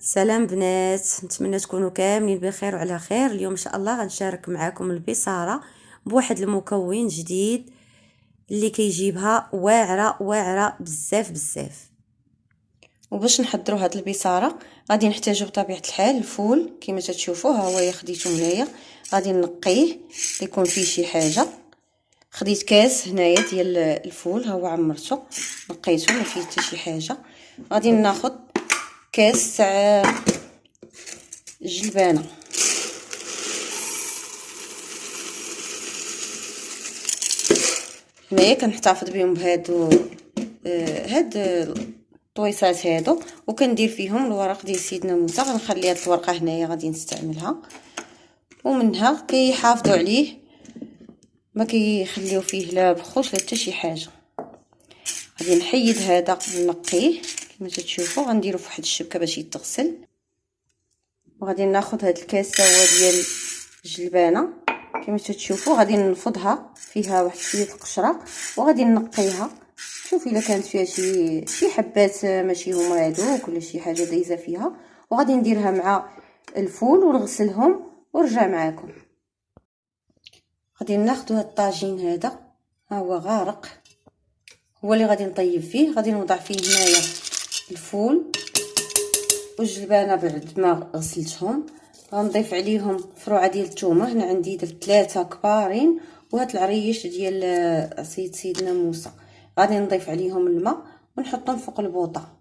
سلام بنات، نتمنى تكونوا كاملين بخير وعلى خير. اليوم ان شاء الله غنشارك معكم البصاره بواحد المكون جديد اللي كيجيبها واعره بزاف بزاف. وباش نحضروا هاد البصاره غادي نحتاجو بطبيعه الحال الفول كما تشوفوا. ها هو خديته هنايا، غادي نقيه يكون فيه شي حاجه. خديت كاس هنايا ديال الفول، ها هو عمرته نقيته ما فيه حتى شي حاجه. غادي ناخذ كاس تاع جلبانه، هنايا كنحتفظ بهم بهادو هاد الطويصات هادو، وكندير فيهم الورق ديال سيدنا موسى. غنخلي هاد الورقه هنايا غادي نستعملها، ومنها كيحافظوا عليه ما كيخليو فيه لا بخوش لا حتى شي حاجه. غادي نحيد هذا نقيه كما تشوفوا، غنديرو في واحد الشبكه باش يتغسل. وغادي ناخذ هاد الكاس هو ديال الجلبانه كما تشوفوا، غادي نفضها فيها واحد شويه القشره وغادي نقيها. شوفي الا كانت فيها شي حبات ماشي هما هادوك ولا شي حاجه دايزه فيها، وغادي نديرها مع الفول ونغسلهم ونرجع معاكم. غادي ناخذ هاد الطاجين هذا، ها هو غارق، هو اللي غادي نطيب فيه. غادي نوضع فيه هنايا الفول والجلبانه بعد ما غسلتهم. غنضيف عليهم فروعه ديال الثومه، هنا عندي درت 3 كبارين، وهاد العريش ديال عصيد سيدنا موسى. غادي نضيف عليهم الماء ونحطهم فوق البوطه.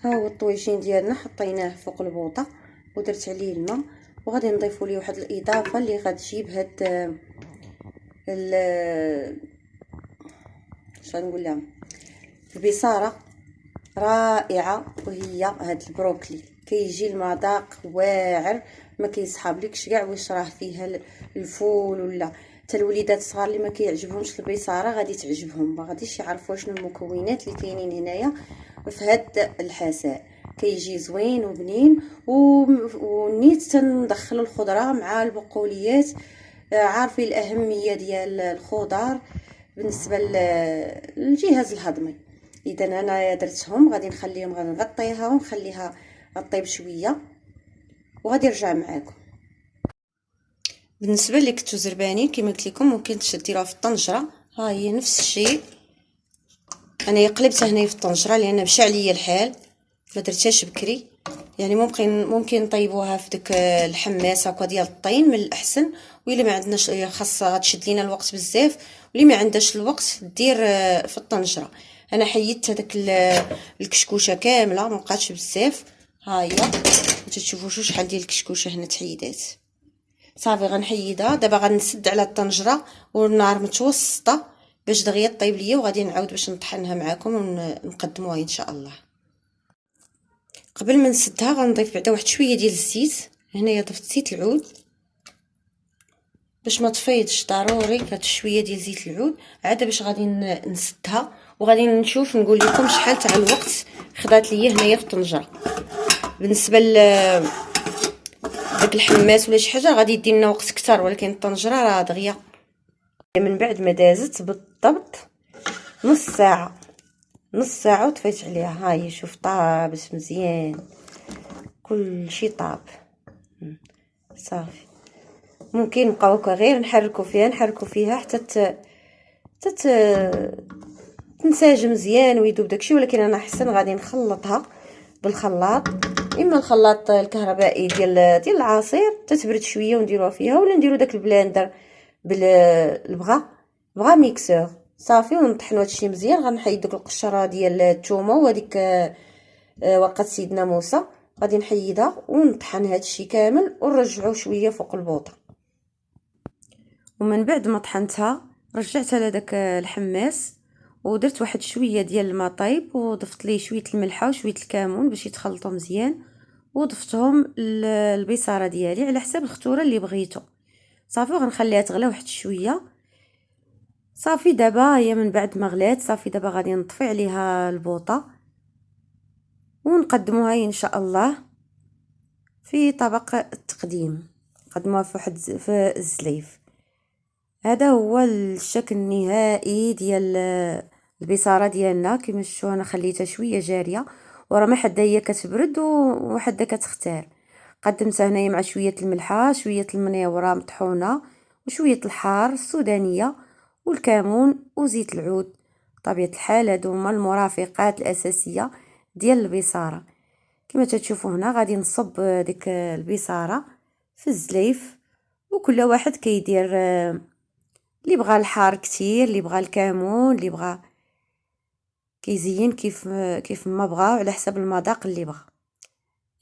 ها هو الطويجين ديالنا حطيناه فوق البوطه ودرت عليه الماء، وغادي نضيفوا ليه واحد الاضافه اللي غتجيب هاد شنقول لها البصاره رائعه، وهي هاد البروكلي. كيجي المذاق واعر، ما كيصحابلكش كاع واش راه فيها الفول ولا. حتى الوليدات الصغار اللي ما كيعجبهمش البصاره غادي تعجبهم، ما غاديش يعرفوا شنو المكونات اللي كاينين هنايا في هاد الحساء. كيجي زوين وبنين، ونيت تندخلوا الخضره مع البقوليات. عارفين الاهميه ديال الخضار بالنسبه للجهاز الهضمي. اذا انا درتهم غادي نخليهم، غادي نغطيها ونخليها غطيب شويه وغادي نرجع معاكم. بالنسبه لكتو زرباني كما قلت لكم ممكن ديروها في الطنجره. ها هي نفس الشيء، انا قلبتها هنا في الطنجره لان مشى عليا الحال ما درتهاش بكري. يعني ممكن نطيبوها في داك الحماس هكا ديال الطين من الاحسن. واللي ما عندناش خاصها تشد لينا الوقت بزاف، واللي ما عندهاش الوقت دير في الطنجره. انا حيدت هذاك الكشكوشه كامله، ما بقاتش بزاف. ها هي تشوفوا شحال ديال الكشكوشه هنا تحيدات. صافي غنحيدها دابا، غنسد على الطنجره والنار متوسطه باش دغيا طيب ليا، وغادي نعاود باش نطحنها معكم ونقدموها ان شاء الله. قبل ما نسدها غنضيف بعدا واحد شويه ديال الزيت. هنايا ضفت زيت العود باش ما تفيضش، ضروري هاد شويه ديال زيت العود عاد باش غادي نسدها. وغادي نشوف نقول لكم شحال تاع الوقت خدات ليا هنايا في الطنجره. بالنسبه داك الحماس ولا شي حاجه غادي يدي لنا وقت اكثر، ولكن الطنجره راه دغيا من بعد ما دازت بالضبط نص ساعه وطفيت عليها. ها هي شوف طابت مزيان، كل شيء طاب. صافي ممكن نبقاو غير نحركو فيها حتى تنسجم مزيان ويذوب داكشي. ولكن انا احسن غادي نخلطها بالخلاط، اما الخلاط الكهربائي ديال العصير تتبرد شويه ونديروها فيها، ولا نديرو داك البلاندر بغا ميكسور. صافي ونطحنوا هادشي مزيان. غنحيد ديك القشره ديال الثومه وهذيك ورقه سيدنا موسى، غادي نحيدها ونطحن هادشي كامل ونرجعوه شويه فوق البوطه. ومن بعد ما طحنتها رجعتها لداك الحماس ودرت واحد شويه ديال الماء طيب، وضفت ليه شويه الملحه وشويه الكمون باش يتخلطوا مزيان، وضفتهم البصاره ديالي على حساب الخطوره اللي بغيتو. صافي غنخليها تغلى واحد شويه. صافي دابا هي من بعد ما غلات، صافي دابا غادي نطفي عليها البوطه ونقدموها ان شاء الله في طبق التقديم. نقدموها في الزليف. هذا هو الشكل النهائي ديال البصاره ديالنا. كما شفتوا انا خليتها شويه جاريه، وراه ما حدا هي كتبرد وحدا كتختار. قدمتها هنايا مع شويه الملحه، شويه المنيوره مطحونه، وشويه الحار السودانيه والكمون وزيت العود. بطبيعه الحال هادو هما المرافقات الاساسيه ديال البصاره. كما تشوفوا هنا غادي نصب ديك البصاره في الزليف، وكل واحد كيدير اللي بغى الحار كتير، اللي بغى الكمون، اللي بغى كيزين كيف ما بغى على حسب المذاق اللي بغى.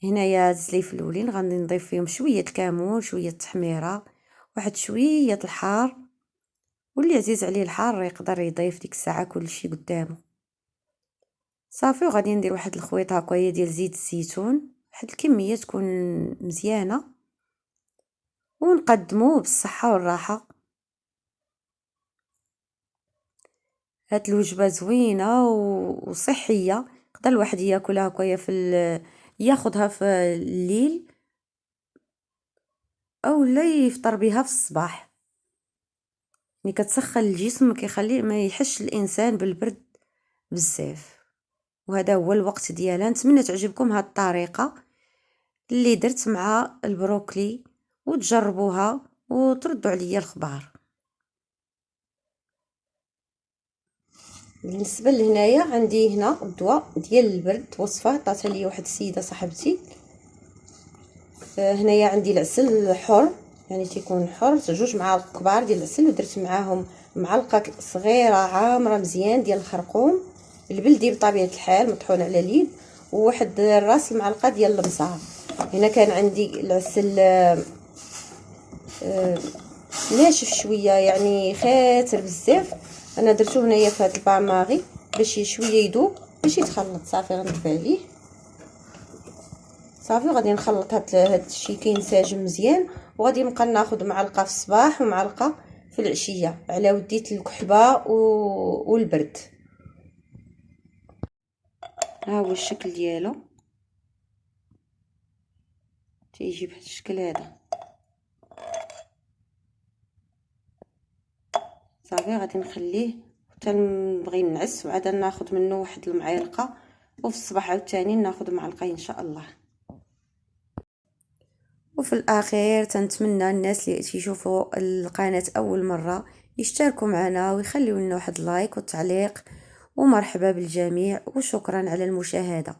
هنايا الزليف الاولين غادي نضيف فيهم شويه الكمون، شويه التحميره، واحد شويه الحار، واللي عزيز عليه الحار يقدر يضيف ديك الساعه كلشي قدامه. صافي، وغادي ندير واحد الخويط هكايا ديال زيت الزيتون، واحد الكميه تكون مزيانه، ونقدموه بالصحه والراحه. هاد الوجبه زوينه وصحيه، يقدر الواحد ياكلها هكايا ياخذها في الليل او لا يفطر بها في الصباح. ملي كتسخن الجسم كيخليه ما يحش الانسان بالبرد بزاف. وهذا هو الوقت ديالها. نتمنى تعجبكم هاد الطريقه اللي درت مع البروكلي، وتجربوها وتردوا عليا الخبار. بالنسبه لهنايا عندي هنا الدواء ديال البرد، وصفه عطاتها لي واحد السيده صاحبتي. هنايا عندي العسل حر، يعني تيكون حر، 2 معالق كبار ديال العسل، ودرت معاهم معلقه صغيره عامره مزيان ديال الخرقوم البلدي بطبيعه الحال مطحون على اليد، وواحد راس المعلقه ديال المزهر. هنا كان عندي العسل ناشف شويه، يعني خاطر بزاف. انا درتو هنايا في هذا الباماغي باش شويه يذوب باش يتخلط. صافي غنطفي عليه. صافي غادي نخلط هاد الشيء كينسجم مزيان، وغادي نبقى ناخذ معلقه في الصباح ومعلقه في العشيه على وديت الكحبه والبرد. ها هو الشكل ديالو، تيجي بهذا الشكل هذا. صافي غادي نخليه حتى نبغي نعس، وعاد ناخذ منه واحد المعلقه، وفي الصباح عاوتاني ناخذ معلقه ان شاء الله. وفي الاخير تنتمنى الناس اللي تيشوفوا القناه اول مره يشتركوا معنا ويخليوا لنا واحد لايك وتعليق. ومرحبا بالجميع، وشكرا على المشاهده.